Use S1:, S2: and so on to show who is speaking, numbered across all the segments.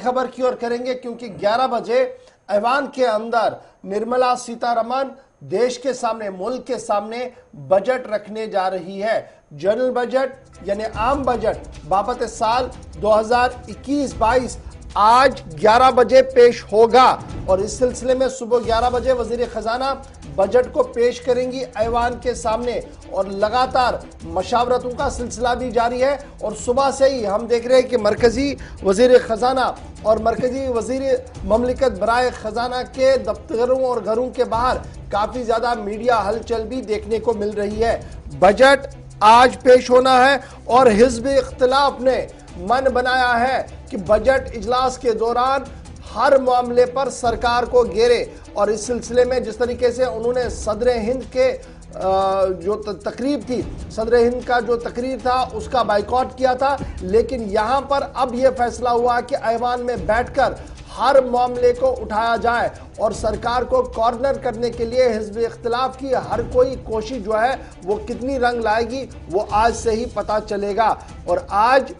S1: خبر کی اور کریں گے کیونکہ 11 بجے ایوان کے اندر نرملا سیتارمن دیش کے سامنے ملک کے سامنے بجٹ رکھنے جا رہی ہے۔ جنرل بجٹ یعنی عام بجٹ بابت سال 2021-22 آج 11 بجے پیش ہوگا اور اس سلسلے میں صبح 11 بجے وزیر خزانہ بجٹ کو پیش کریں گی ایوان کے سامنے اور لگاتار مشاورتوں کا سلسلہ بھی جاری ہے اور صبح سے ہی ہم دیکھ رہے ہیں کہ مرکزی وزیر خزانہ اور مرکزی وزیر مملکت برائے خزانہ کے دفتروں اور گھروں کے باہر کافی زیادہ میڈیا ہلچل بھی دیکھنے کو مل رہی ہے۔ بجٹ آج پیش ہونا ہے اور حزب اختلاف نے من بنایا ہے کہ بجٹ اجلاس کے دوران ہر معاملے پر سرکار کو گھیرے اور اس سلسلے میں جس طریقے سے انہوں نے صدر ہند کے جو تقریب تھی صدر ہند کا جو تقریر تھا اس کا بائیکاٹ کیا تھا، لیکن یہاں پر اب یہ فیصلہ ہوا کہ ایوان میں بیٹھ کر ہر معاملے کو اٹھایا جائے اور سرکار کو کارنر کرنے کے لیے حزب اختلاف کی ہر کوئی کوشش جو ہے وہ کتنی رنگ لائے گی وہ آج سے ہی پتہ چلے گا۔ اور آج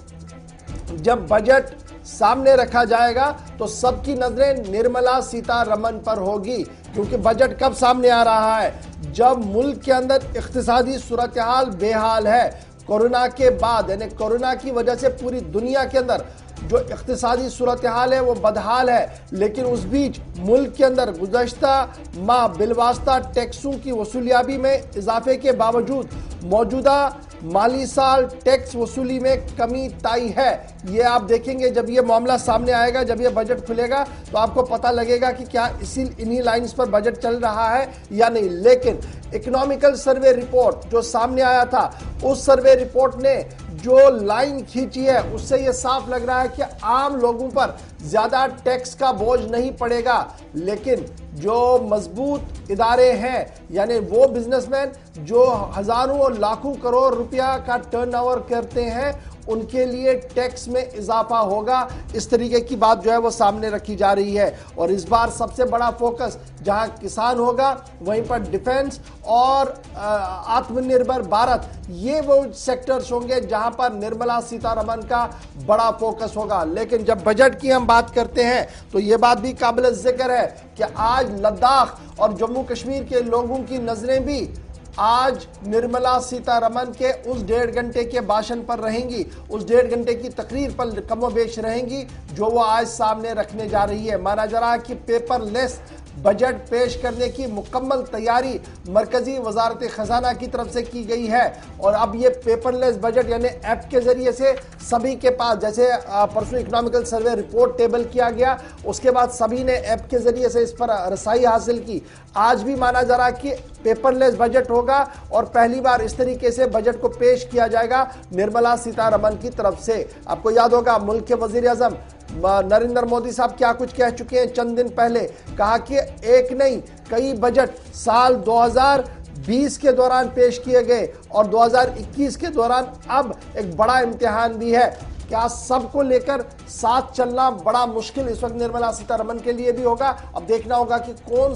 S1: جب بجٹ سامنے رکھا جائے گا تو سب کی نظریں نرملا سیتارمن پر ہوگی، کیونکہ بجٹ کب سامنے آ رہا ہے جب ملک کے اندر اقتصادی صورتحال بے حال ہے۔ کورونا کے بعد یعنی کورونا کی وجہ سے پوری دنیا کے اندر جو اقتصادی صورتحال ہے وہ بدحال ہے، لیکن اس بیچ ملک کے اندر گزشتہ ماہ بالواسطہ ٹیکسوں کی وصولیابی میں اضافے کے باوجود موجودہ مالی سال ٹیکس وصولی میں کمی طائی ہے۔ یہ آپ دیکھیں گے جب یہ معاملہ سامنے آئے گا، جب یہ بجٹ کھلے گا تو آپ کو پتہ لگے گا کہ کیا انہی لائنز پر بجٹ چل رہا ہے یا نہیں۔ لیکن اکنامیکل سروے رپورٹ جو سامنے آیا تھا اس سروے رپورٹ نے جو لائن کھینچی ہے اس سے یہ صاف لگ رہا ہے کہ عام لوگوں پر زیادہ ٹیکس کا بوجھ نہیں پڑے گا، لیکن جو مضبوط ادارے ہیں یعنی وہ بزنس مین جو ہزاروں اور لاکھوں کروڑ روپیہ کا ٹرن اوور کرتے ہیں ان کے لیے ٹیکس میں اضافہ ہوگا۔ اس طریقے کی بات جو ہے وہ سامنے رکھی جا رہی ہے اور اس بار سب سے بڑا فوکس جہاں کسان ہوگا وہیں پر ڈیفنس اور آتم نربھر بھارت، یہ وہ سیکٹرز ہوں گے جہاں پر نرملا سیتارمن کا بڑا فوکس ہوگا۔ لیکن جب بجٹ کی ہم بات کرتے ہیں تو یہ بات بھی قابل ذکر ہے کہ آج لداخ اور جموں کشمیر کے لوگوں کی نظریں بھی آج نرملا سیتارمن کے اس 1.5 گھنٹے کے بھاشن پر رہیں گی، اس 1.5 گھنٹے کی تقریر پر کم و بیش رہیں گی جو وہ آج سامنے رکھنے جا رہی ہے۔ مانا جا رہا ہے کہ پیپر لیس بجٹ پیش کرنے کی مکمل تیاری مرکزی وزارت خزانہ کی طرف سے کی گئی ہے اور اب یہ پیپر لیس بجٹ یعنی ایپ کے ذریعے سے سبھی کے پاس، جیسے پرسوں اکنامیکل سروے رپورٹ ٹیبل کیا گیا اس کے بعد سبھی نے ایپ کے ذریعے سے اس پر رسائی حاصل کی، آج بھی مانا جا رہا ہے کہ پیپر لیس بجٹ ہوگا اور پہلی بار اس طریقے سے بجٹ کو پیش کیا جائے گا نرملا سیتارمن کی طرف سے۔ آپ کو یاد ہوگا ملک کے وزیر اعظم نریندر مودی صاحب کیا کچھ کہہ چکے ہیں چند دن پہلے، کہا کہ ایک نہیں کئی بجٹ سال 2020 کے دوران پیش کیے گئے اور 2021 کے دوران اب ایک بڑا امتحان بھی ہے۔ کیا سب کو لے کر ساتھ چلنا بڑا مشکل اس وقت نرملا سیتارمن کے لیے بھی ہوگا، اب دیکھنا ہوگا کہ کون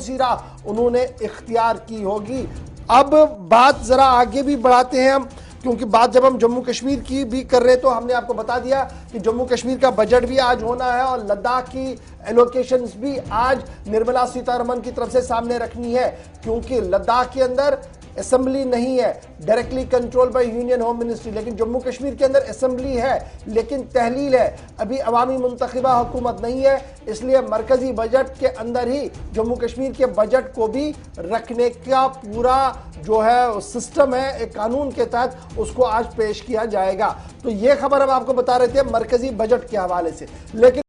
S1: سی راہ انہوں نے اختیار کی ہوگی۔ اب بات ذرا آگے بھی بڑھاتے ہیں ہم، کیونکہ بات جب ہم جموں کشمیر کی بھی کر رہے تو ہم نے آپ کو بتا دیا کہ جموں کشمیر کا بجٹ بھی آج ہونا ہے اور لداخ کی ایلوکیشنز بھی آج نرملا سیتارمن کی طرف سے سامنے رکھنی ہے، کیونکہ لداخ کے اندر اسمبلی نہیں ہے، directly control by union home ministry, لیکن جموں کشمیر کے اندر اسمبلی ہے لیکن تحلیل ہے، ابھی عوامی منتخبہ حکومت نہیں ہے، اس لیے مرکزی بجٹ کے اندر ہی جموں کشمیر کے بجٹ کو بھی رکھنے کا پورا جو ہے سسٹم ہے ایک قانون کے تحت اس کو آج پیش کیا جائے گا۔ تو یہ خبر ہم آپ کو بتا رہے تھے مرکزی بجٹ کے حوالے سے، لیکن